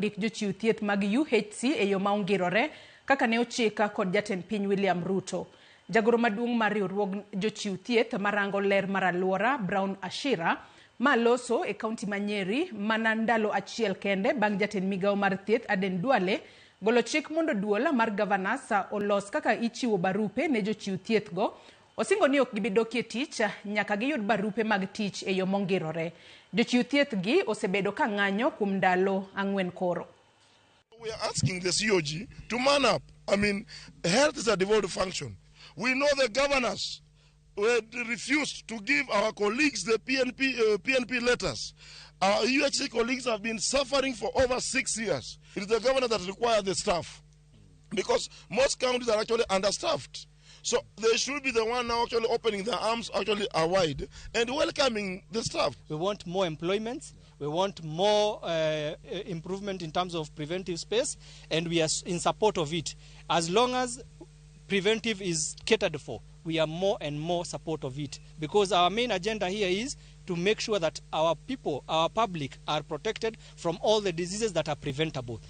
dik jochiw thieth mag UHC e yo mongiroreb kaka ne ochika kod jatend piny William Ruto. Jagoro maduong' mar riwruog jochiw thieth marango ler mar aluora Brown Ashira maloso e kaunti ma Nyeri mana ndalo achiel kende bang' jatend migawo mar thieth Aden Duale golo chik mondo duola mar governors olos kaka ichiwo barupe ne jochiw thieth go. Osingo ni ok gibidokie tich nyaka giyud barupe mag tich e yo mongirore. Jochiw thieth gi osebedo ka ng'anyo kuom ndalo 4 koro. We are asking the COG to man up. I mean, health is a devolved function. We know the governors refused to give our colleagues the PNP letters. Our UHC colleagues have been suffering for over 6 years. It is the governor that requires the staff because most counties are actually understaffed. So they should be the one now actually opening their arms actually wide and welcoming the staff. We want more employment. We want more improvement in terms of preventive space, and we are in support of it. As long as preventive is catered for, we are more and more support of it, because our main agenda here is to make sure that our people, our public, are protected from all the diseases that are preventable.